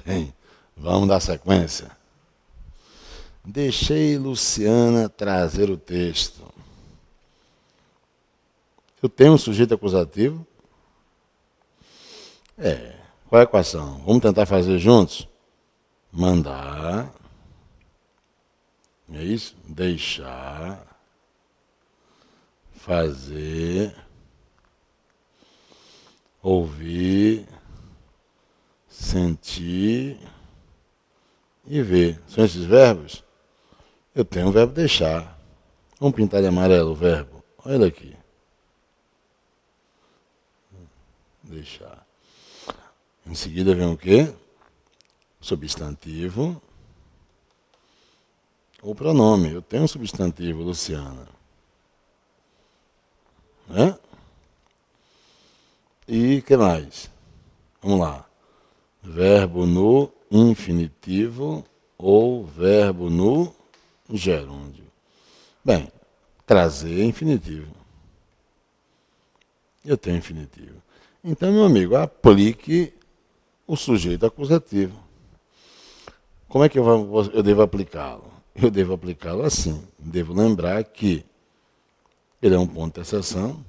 Bem, vamos dar sequência. Deixei Luciana trazer o texto. Eu tenho um sujeito acusativo? Qual é a equação? Vamos tentar fazer juntos? Mandar. É isso? Deixar. Fazer. Ouvir. Sentir. E ver. São esses verbos? Eu tenho o verbo deixar. Vamos pintar de amarelo o verbo. Olha ele aqui. Deixar. Em seguida vem o quê? Substantivo. O pronome. Eu tenho um substantivo, Luciana. Né? E o que mais? Vamos lá. Verbo no infinitivo ou verbo no gerúndio. Bem, trazer é infinitivo. Eu tenho infinitivo. Então, meu amigo, aplique o sujeito acusativo. Como é que eu devo aplicá-lo? Eu devo aplicá-lo assim. Devo lembrar que ele é um ponto de exceção.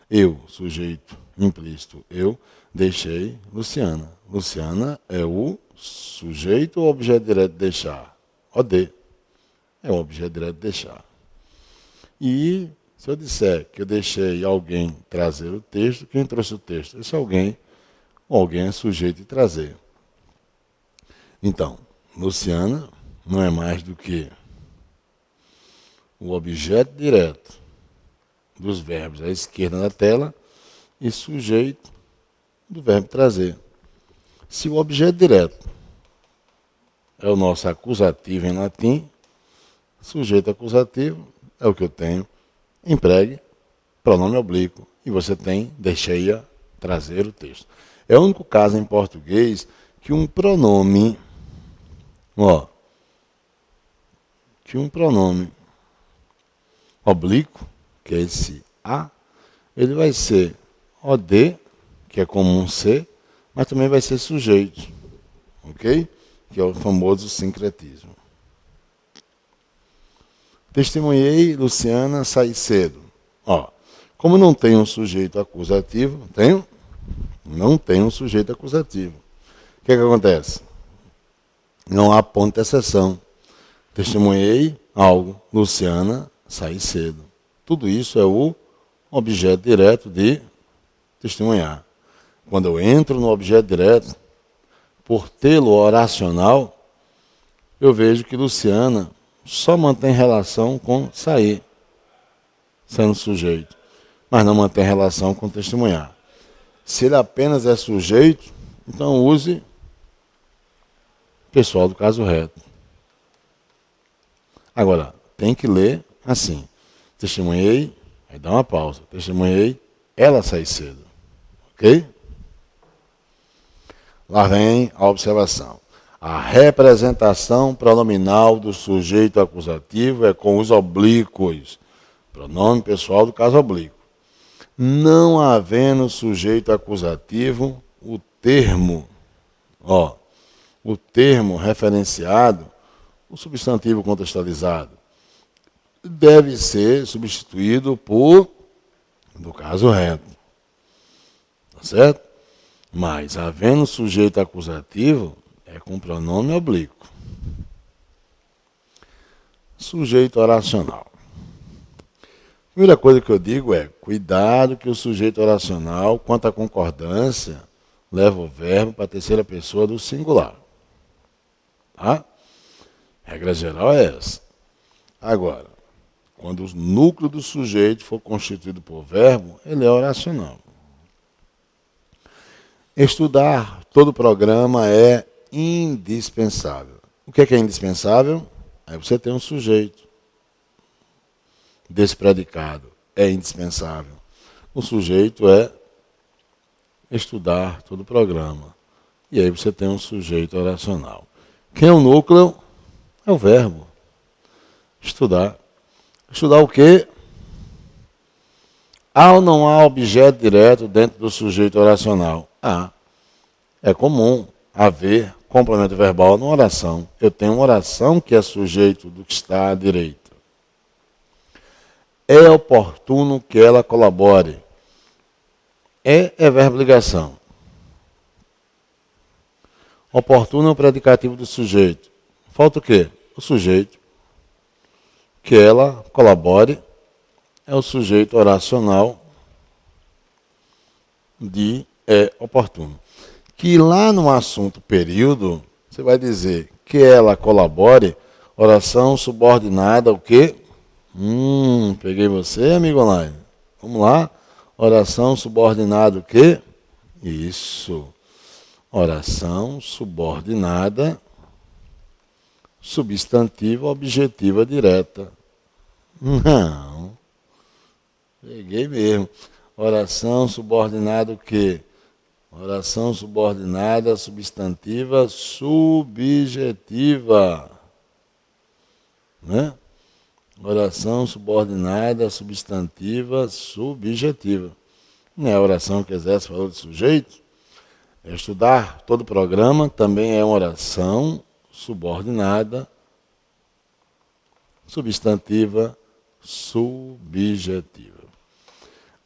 Eu, sujeito implícito, eu deixei Luciana. Luciana é o sujeito ou objeto direto de deixar? OD. É o objeto direto de deixar. E se eu disser que eu deixei alguém trazer o texto, quem trouxe o texto? Esse alguém, ou alguém é sujeito de trazer. Então, Luciana não é mais do que o objeto direto dos verbos à esquerda da tela e sujeito do verbo trazer. Se o objeto direto é o nosso acusativo em latim, sujeito acusativo é o que eu tenho, empregue pronome oblíquo e você tem deixei-a trazer o texto. É o único caso em português que um pronome, oblíquo, que é esse a, ele vai ser OD, que é comum ser, mas também vai ser sujeito, ok? Que é o famoso sincretismo. Testemunhei Luciana sair cedo. Como não tem um sujeito acusativo, não tem um sujeito acusativo. O que acontece? Não há ponto de exceção. Testemunhei algo, Luciana sair cedo. Tudo isso é o objeto direto de testemunhar. Quando eu entro no objeto direto, por tê-lo oracional, eu vejo que Luciana só mantém relação com sair, sendo sujeito, mas não mantém relação com testemunhar. Se ele apenas é sujeito, então use pessoal do caso reto. Agora, tem que ler assim. Testemunhei, aí dá uma pausa. Testemunhei, ela sai cedo. Ok? Lá vem a observação. A representação pronominal do sujeito acusativo é com os oblíquos. Pronome pessoal do caso oblíquo. Não havendo sujeito acusativo, o termo referenciado, o substantivo contextualizado, deve ser substituído por do caso reto. Tá certo? Mas, havendo sujeito acusativo, é com pronome oblíquo. Sujeito oracional. A primeira coisa que eu digo é, cuidado que o sujeito oracional, quanto à concordância, leva o verbo para a terceira pessoa do singular. Tá? Regra geral é essa. Agora, quando o núcleo do sujeito for constituído por verbo, ele é oracional. Estudar todo o programa é indispensável. O que é indispensável? É você ter um sujeito desse predicado. É indispensável. O sujeito é estudar todo o programa. E aí você tem um sujeito oracional. Quem é o núcleo? É o verbo. Estudar. Estudar o quê? Há ou não há objeto direto dentro do sujeito oracional? Há. É comum haver complemento verbal numa oração. Eu tenho uma oração que é sujeito do que está à direita. É oportuno que ela colabore. É verbo ligação. Oportuno é o predicativo do sujeito. Falta o quê? O sujeito. Que ela colabore é o sujeito oracional de é oportuno. Que lá no assunto período, você vai dizer que ela colabore, oração subordinada ao quê? Peguei você, amigo online. Vamos lá. Oração subordinada o quê? Isso. Oração subordinada, substantiva, objetiva direta. Não. Peguei mesmo. Oração subordinada o quê? Oração subordinada, substantiva, subjetiva. Né? Oração subordinada, substantiva, subjetiva. Não é a oração que exerce valor de sujeito? Estudar todo o programa também é uma oração subordinada, substantiva, subjetiva.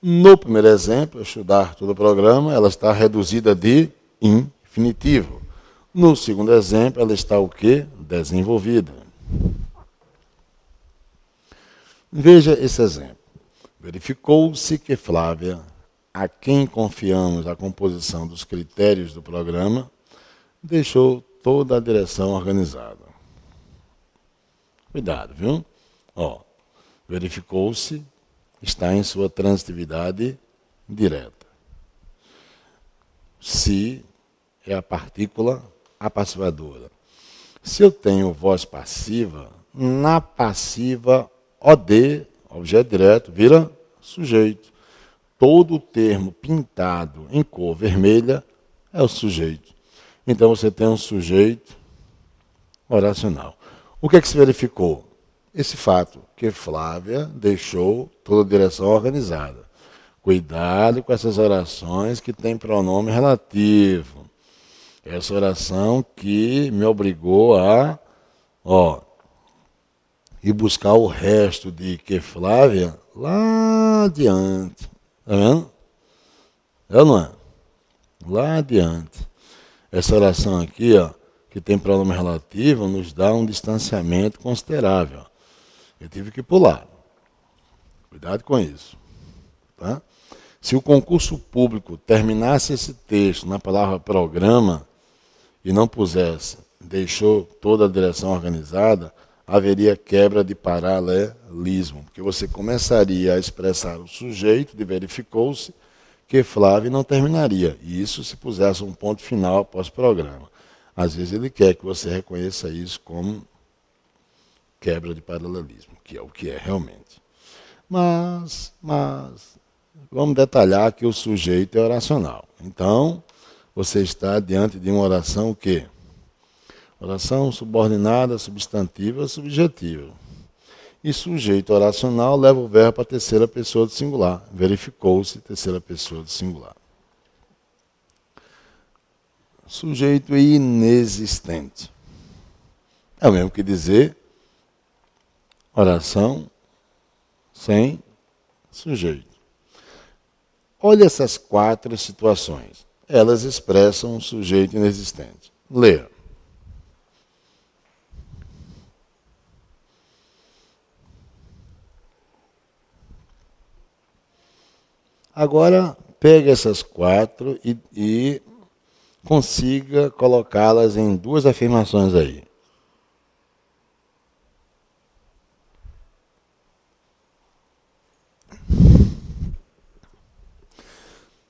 No primeiro exemplo, estudar todo o programa, ela está reduzida de infinitivo. No segundo exemplo, ela está o quê? Desenvolvida. Veja esse exemplo. Verificou-se que Flávia, a quem confiamos a composição dos critérios do programa, deixou toda a direção organizada. Cuidado, viu? Verificou-se, está em sua transitividade direta. Se é a partícula apassivadora. Se eu tenho voz passiva, na passiva OD, objeto direto, vira sujeito. Todo o termo pintado em cor vermelha é o sujeito. Então você tem um sujeito oracional. O que é que se verificou? Esse fato, que Flávia deixou toda a direção organizada. Cuidado com essas orações que têm pronome relativo. Essa oração que me obrigou a ir buscar o resto de que Flávia lá adiante. Está vendo? É ou não é? Lá adiante. Essa oração aqui, que tem pronome relativo, nos dá um distanciamento considerável. Eu tive que pular. Cuidado com isso. Tá? Se o concurso público terminasse esse texto na palavra programa e não pusesse, deixou toda a direção organizada, haveria quebra de paralelismo, porque você começaria a expressar o sujeito de verificou-se que Flávio não terminaria. E isso se pusesse um ponto final após o programa. Às vezes ele quer que você reconheça isso como quebra de paralelismo, que é o que é realmente. Mas vamos detalhar que o sujeito é oracional. Então, você está diante de uma oração o quê? Oração subordinada, substantiva, subjetiva. E sujeito oracional leva o verbo para a terceira pessoa do singular. Verificou-se, terceira pessoa do singular. Sujeito inexistente. É o mesmo que dizer oração sem sujeito. Olha essas 4 situações. Elas expressam um sujeito inexistente. Leia. Agora, pegue essas 4 e consiga colocá-las em 2 afirmações aí.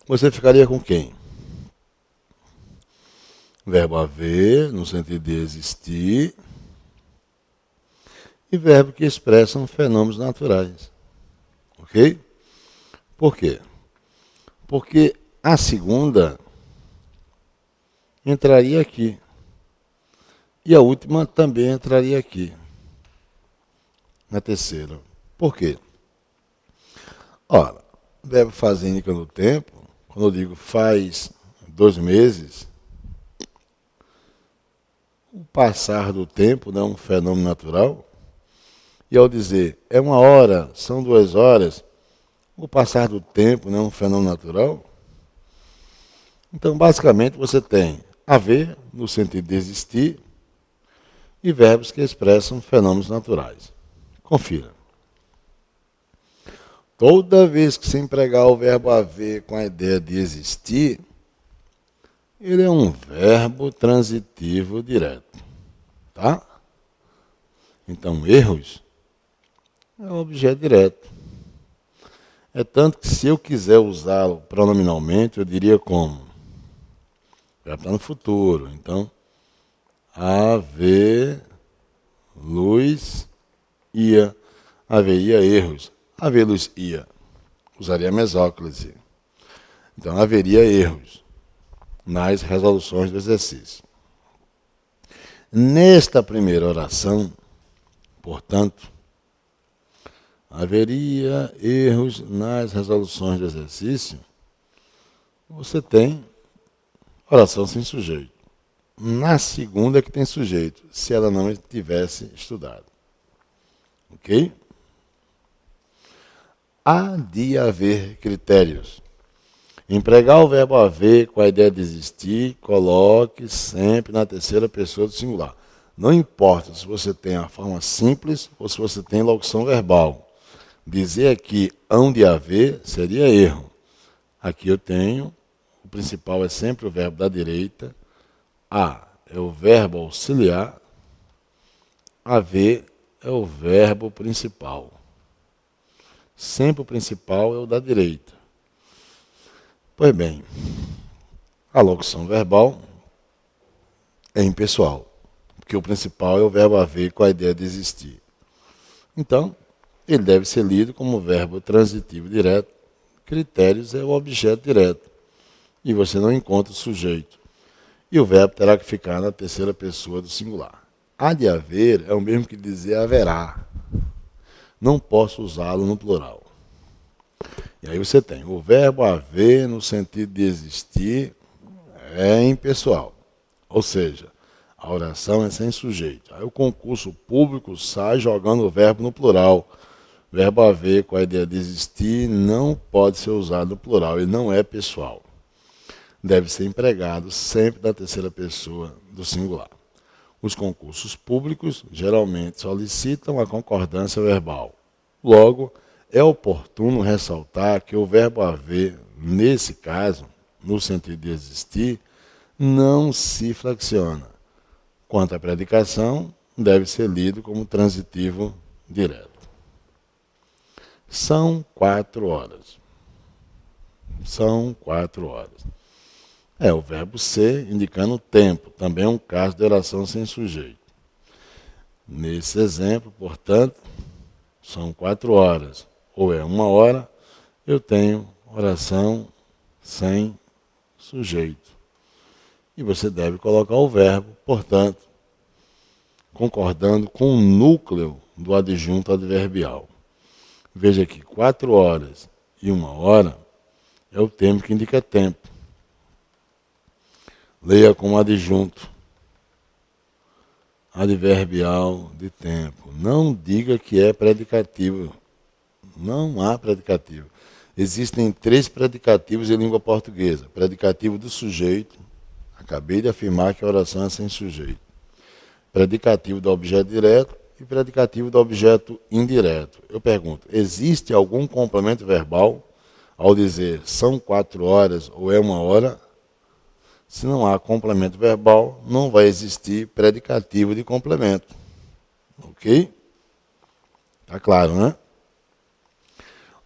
Você ficaria com quem? Verbo haver, no sentido de existir, e verbo que expressam fenômenos naturais. Ok? Por quê? Porque a segunda entraria aqui. E a última também entraria aqui. Na terceira. Por quê? Ora, verbo fazer indicando o tempo, quando eu digo faz 2 meses, o passar do tempo não é um fenômeno natural? E ao dizer é 1 hora, são 2 horas, o passar do tempo não é um fenômeno natural? Então, basicamente, você tem haver, no sentido de existir, e verbos que expressam fenômenos naturais. Confira. Toda vez que se empregar o verbo haver com a ideia de existir, ele é um verbo transitivo direto. Tá? Então, erros é um objeto direto. É tanto que se eu quiser usá-lo pronominalmente, eu diria como? O verbo está no futuro. Então, haver luz ia. Haveria erros. Haver luz ia. Usaria mesóclise. Então, haveria erros nas resoluções do exercício. Nesta primeira oração, portanto, haveria erros nas resoluções do exercício, você tem oração sem sujeito. Na segunda que tem sujeito, se ela não tivesse estudado. Ok? Há de haver critérios. Empregar o verbo haver com a ideia de existir, coloque sempre na terceira pessoa do singular. Não importa se você tem a forma simples ou se você tem locução verbal. Dizer aqui hão de haver seria erro. Aqui eu tenho, o principal é sempre o verbo da direita. A é o verbo auxiliar. Haver é o verbo principal. Sempre o principal é o da direita. Pois bem, a locução verbal é impessoal, porque o principal é o verbo haver com a ideia de existir. Então, ele deve ser lido como verbo transitivo direto. Critérios é o objeto direto. E você não encontra o sujeito. E o verbo terá que ficar na terceira pessoa do singular. Há de haver é o mesmo que dizer haverá. Não posso usá-lo no plural. E aí você tem o verbo haver no sentido de existir é impessoal. Ou seja, a oração é sem sujeito. Aí o concurso público sai jogando o verbo no plural. O verbo haver com a ideia de existir não pode ser usado no plural, ele não é pessoal. Deve ser empregado sempre da terceira pessoa do singular. Os concursos públicos geralmente solicitam a concordância verbal. Logo, é oportuno ressaltar que o verbo haver, nesse caso, no sentido de existir, não se flexiona. Quanto à predicação, deve ser lido como transitivo direto. São 4 horas. São 4 horas. É o verbo ser indicando o tempo. Também é um caso de oração sem sujeito. Nesse exemplo, portanto, são 4 horas. Ou é 1 hora, eu tenho oração sem sujeito. E você deve colocar o verbo, portanto, concordando com o núcleo do adjunto adverbial. Veja aqui, 4 horas e 1 hora é o termo que indica tempo. Leia como adjunto adverbial de tempo. Não diga que é predicativo. Não há predicativo. Existem 3 predicativos em língua portuguesa. Predicativo do sujeito. Acabei de afirmar que a oração é sem sujeito. Predicativo do objeto direto e predicativo do objeto indireto. Eu pergunto, existe algum complemento verbal ao dizer são 4 horas ou é 1 hora? Se não há complemento verbal, não vai existir predicativo de complemento. Ok? Tá claro, né?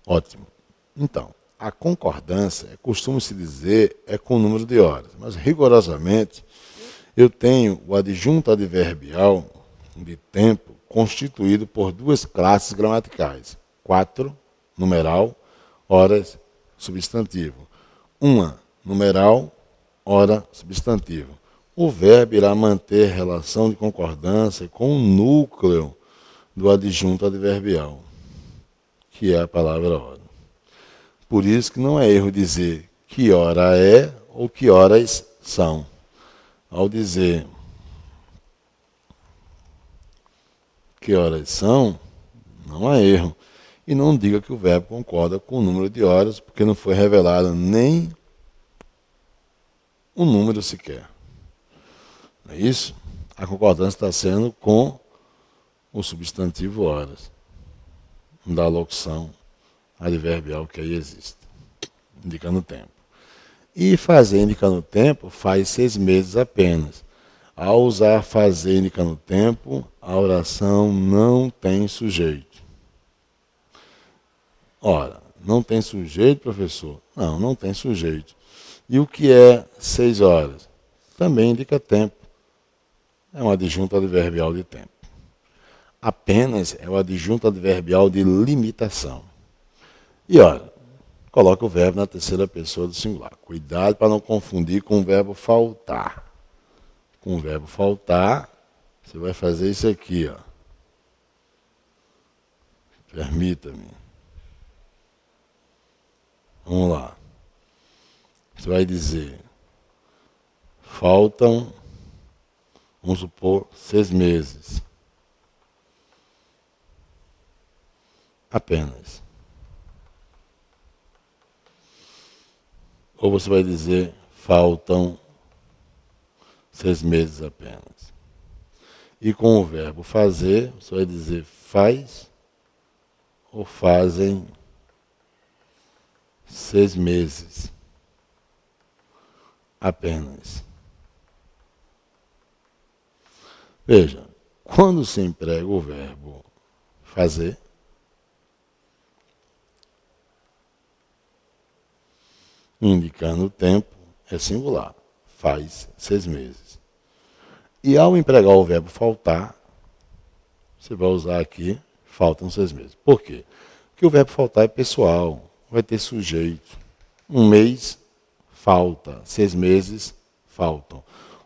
Ótimo. Então, a concordância, costuma-se dizer, é com o número de horas. Mas, rigorosamente, eu tenho o adjunto adverbial de tempo constituído por 2 classes gramaticais. 4, numeral, horas, substantivo. Uma, numeral, hora, substantivo. O verbo irá manter relação de concordância com o núcleo do adjunto adverbial, que é a palavra hora. Por isso que não é erro dizer que hora é ou que horas são. Ao dizer que horas são, não há erro. E não diga que o verbo concorda com o número de horas, porque não foi revelado nem um número sequer. Não é isso? A concordância está sendo com o substantivo horas, da locução adverbial que aí existe, indicando tempo. E fazer indicando tempo faz 6 meses apenas. Ao usar fazer indicando tempo, a oração não tem sujeito. Ora, não tem sujeito, professor? Não, não tem sujeito. E o que é 6 horas? Também indica tempo. É um adjunto adverbial de tempo. Apenas é o adjunto adverbial de limitação. E olha, coloca o verbo na terceira pessoa do singular. Cuidado para não confundir com o verbo faltar. Com o verbo faltar, você vai fazer isso aqui, ó. Permita-me. Vamos lá. Você vai dizer, faltam, vamos supor, 6 meses. Apenas. Ou você vai dizer, faltam 6 meses apenas. E com o verbo fazer, você vai dizer faz ou fazem 6 meses apenas. Veja, quando se emprega o verbo fazer, indicando o tempo, é singular, faz 6 meses. E ao empregar o verbo faltar, você vai usar aqui, faltam 6 meses. Por quê? Porque o verbo faltar é pessoal, vai ter sujeito. 1 mês, falta. 6 meses, faltam.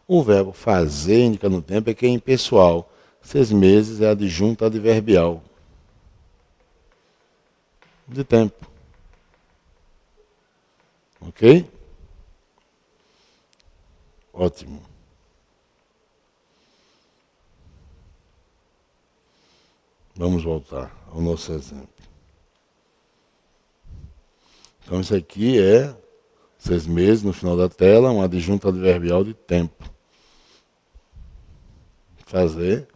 O verbo fazer, indicando o tempo, é que é impessoal. 6 meses é adjunto adverbial de tempo. Ok? Ótimo. Vamos voltar ao nosso exemplo. Então isso aqui é 6 meses no final da tela, um adjunto adverbial de tempo. Fazer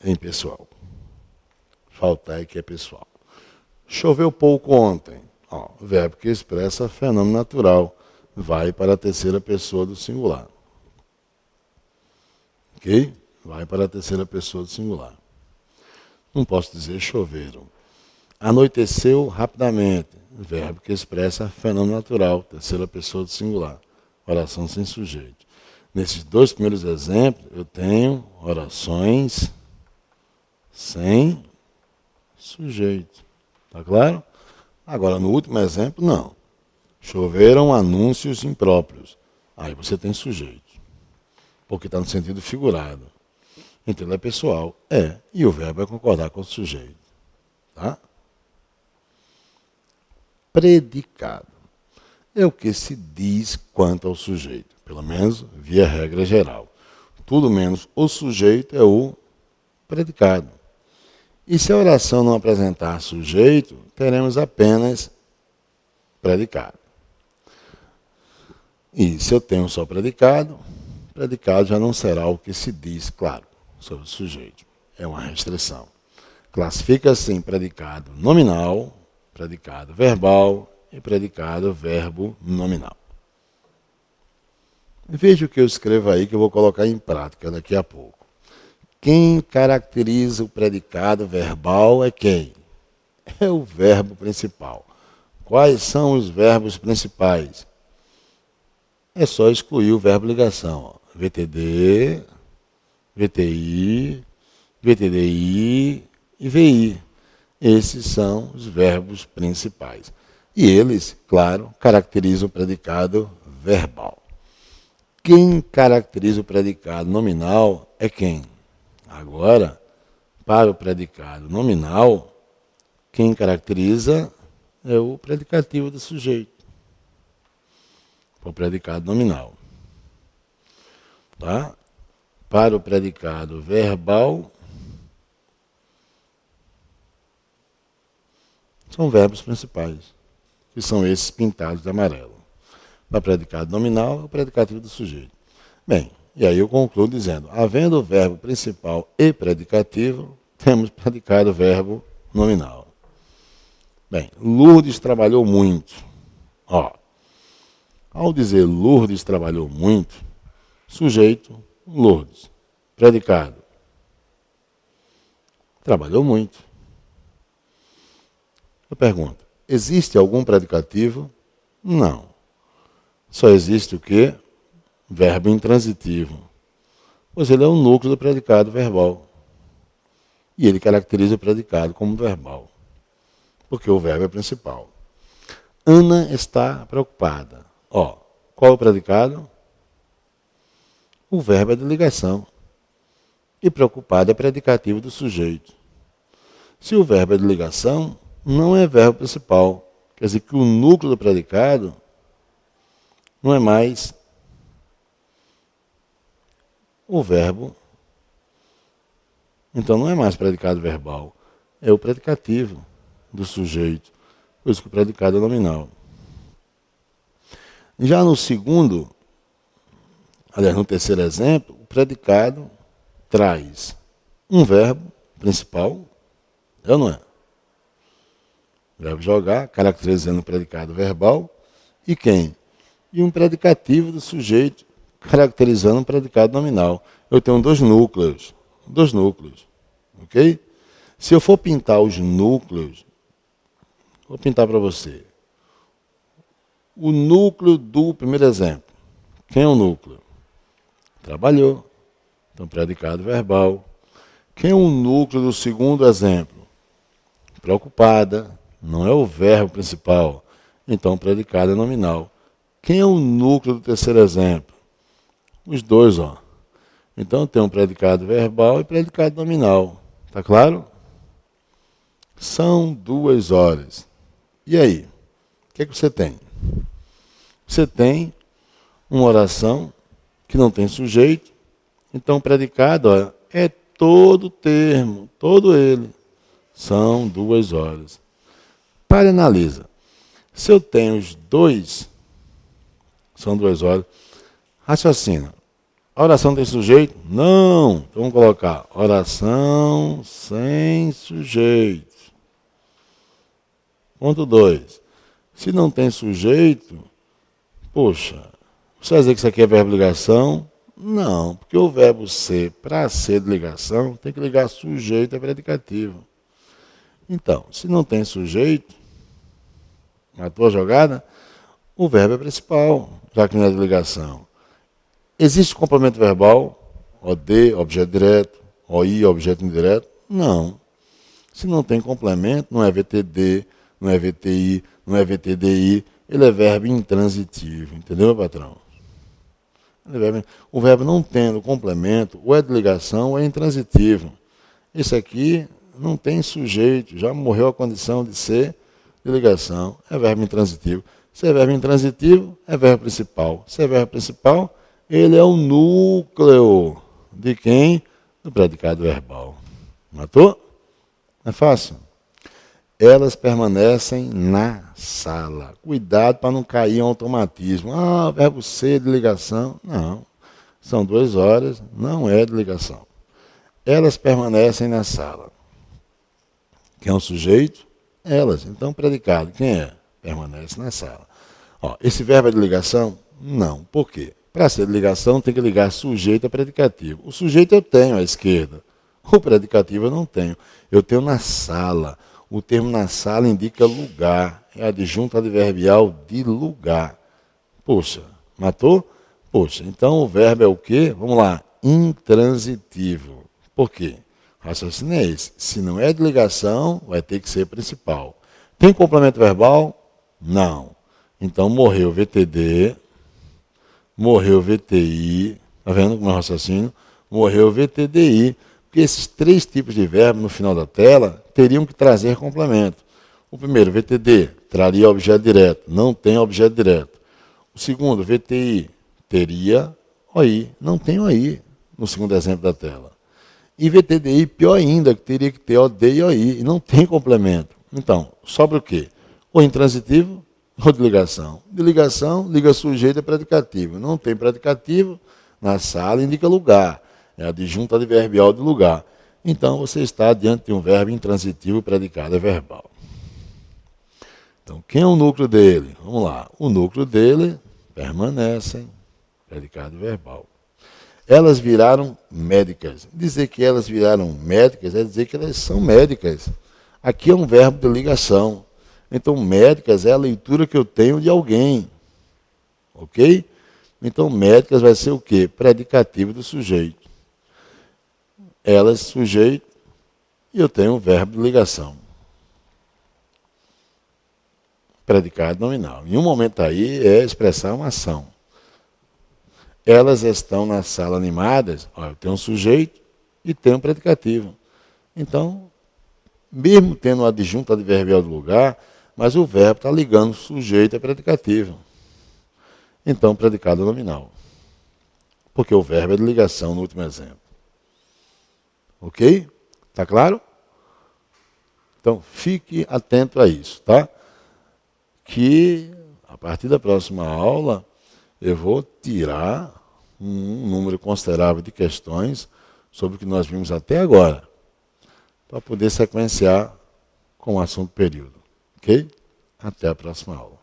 em pessoal. Faltar é que é pessoal. Choveu pouco ontem. Ó, verbo que expressa fenômeno natural. Vai para a terceira pessoa do singular. Ok? Vai para a terceira pessoa do singular. Não posso dizer choveram. Anoiteceu rapidamente. Verbo que expressa fenômeno natural. Terceira pessoa do singular. Oração sem sujeito. Nesses 2 primeiros exemplos, eu tenho orações sem sujeito. Tá claro? Agora, no último exemplo, não. Choveram anúncios impróprios. Aí você tem sujeito. Porque está no sentido figurado. Então é pessoal. É. E o verbo é concordar com o sujeito. Tá? Predicado. É o que se diz quanto ao sujeito. Pelo menos via regra geral. Tudo menos o sujeito é o predicado. E se a oração não apresentar sujeito, teremos apenas predicado. E se eu tenho só predicado, predicado já não será o que se diz, claro, sobre o sujeito. É uma restrição. Classifica-se em predicado nominal, predicado verbal e predicado verbo nominal. Veja o que eu escrevo aí que eu vou colocar em prática daqui a pouco. Quem caracteriza o predicado verbal é quem? É o verbo principal. Quais são os verbos principais? É só excluir o verbo ligação. Ó. VTD, VTI, VTDI e VI. Esses são os verbos principais. E eles, claro, caracterizam o predicado verbal. Quem caracteriza o predicado nominal é quem? Agora, para o predicado nominal, quem caracteriza é o predicativo do sujeito. O predicado nominal. Tá? para o predicado verbal são verbos principais, que são esses pintados de amarelo. Para predicado nominal, é o predicativo do sujeito. Bem, e aí eu concluo dizendo, havendo o verbo principal e predicativo, temos predicado verbo nominal. Bem, Lourdes trabalhou muito. Ó, ao dizer Lourdes trabalhou muito, sujeito, Lourdes. Predicado, trabalhou muito. Eu pergunto, existe algum predicativo? Não. Só existe o quê? Verbo intransitivo. Pois ele é o núcleo do predicado verbal. E ele caracteriza o predicado como verbal. Porque o verbo é principal. Ana está preocupada. Ó, qual é o predicado? O verbo é de ligação. E preocupado é predicativo do sujeito. Se o verbo é de ligação, não é verbo principal. Quer dizer que o núcleo do predicado não é mais o verbo. Então não é mais predicado verbal. É o predicativo do sujeito. Por isso que o predicado é nominal. Já no segundo, aliás, no terceiro exemplo, o predicado traz um verbo principal, é ou não é? O verbo jogar, caracterizando o predicado verbal, e quem? E um predicativo do sujeito, caracterizando um predicado nominal. Eu tenho dois núcleos, ok? Se eu for pintar os núcleos, vou pintar para você. O núcleo do primeiro exemplo. Quem é o núcleo? Trabalhou. Então, predicado verbal. Quem é o núcleo do segundo exemplo? Preocupada. Não é o verbo principal. Então, predicado é nominal. Quem é o núcleo do terceiro exemplo? Os dois, ó. Então, tem um predicado verbal e predicado nominal. Tá claro? São 2 horas. E aí? O que é que você tem? Você tem uma oração que não tem sujeito, então o predicado é todo o termo, todo ele. São 2 horas. Para e analisa. Se eu tenho os dois, são 2 horas, raciocina. A oração tem sujeito? Não. Então vamos colocar oração sem sujeito. Ponto 2. Se não tem sujeito, poxa, você vai dizer que isso aqui é verbo de ligação? Não, porque o verbo ser, para ser de ligação, tem que ligar sujeito a predicativo. Então, se não tem sujeito, na tua jogada, o verbo é principal, já que não é de ligação. Existe complemento verbal? OD, objeto direto, OI, objeto indireto? Não. Se não tem complemento, não é VTD, não é VTI, não é VTDI, ele é verbo intransitivo, entendeu, meu patrão? O verbo não tendo complemento, ou é de ligação ou é intransitivo. Esse aqui não tem sujeito, já morreu a condição de ser de ligação, é verbo intransitivo. Se é verbo intransitivo, é verbo principal. Se é verbo principal, ele é o núcleo de quem? Do predicado verbal. Matou? É fácil. Elas permanecem na sala. Cuidado para não cair em automatismo. Ah, verbo ser de ligação. Não. São 2 horas, não é de ligação. Elas permanecem na sala. Quem é o sujeito? Elas. Então, predicado, quem é? Permanece na sala. Ó, esse verbo é de ligação? Não. Por quê? Para ser de ligação, tem que ligar sujeito a predicativo. O sujeito eu tenho à esquerda. O predicativo eu não tenho. Eu tenho na sala. O termo na sala indica lugar. É adjunto adverbial de lugar. Poxa, matou? Poxa, então o verbo é o quê? Vamos lá. Intransitivo. Por quê? Raciocínio é esse. Se não é de ligação, vai ter que ser principal. Tem complemento verbal? Não. Então morreu VTD, morreu VTI, tá vendo como é o raciocínio? Morreu VTDI. Porque esses 3 tipos de verbo no final da tela teriam que trazer complemento. O primeiro, VTD, traria objeto direto, não tem objeto direto. O segundo, VTI, teria OI, não tem OI. no segundo exemplo da tela. E VTDI, pior ainda, que teria que ter OD e OI, e não tem complemento. Então, sobra o quê? Ou intransitivo ou de ligação. De ligação, liga sujeito é predicativo. Não tem predicativo, na sala indica lugar. É adjunto adverbial de lugar. Então, você está diante de um verbo intransitivo, predicado é verbal. Então, quem é o núcleo dele? Vamos lá. O núcleo dele permanecem, predicado verbal. Elas viraram médicas. Dizer que elas viraram médicas é dizer que elas são médicas. Aqui é um verbo de ligação. Então, médicas é a leitura que eu tenho de alguém. Ok? Então, médicas vai ser o quê? Predicativo do sujeito. Elas, sujeito, e eu tenho um verbo de ligação. Predicado nominal. Em um momento aí é expressar uma ação. Elas estão na sala animadas, ó, eu tenho um sujeito e tenho um predicativo. Então, mesmo tendo um adjunto adverbial do lugar, mas o verbo está ligando o sujeito a predicativo. Então, predicado nominal. Porque o verbo é de ligação no último exemplo. Ok? Está claro? Então, fique atento a isso, tá? Que a partir da próxima aula eu vou tirar um número considerável de questões sobre o que nós vimos até agora, para poder sequenciar com o assunto período. Ok? Até a próxima aula.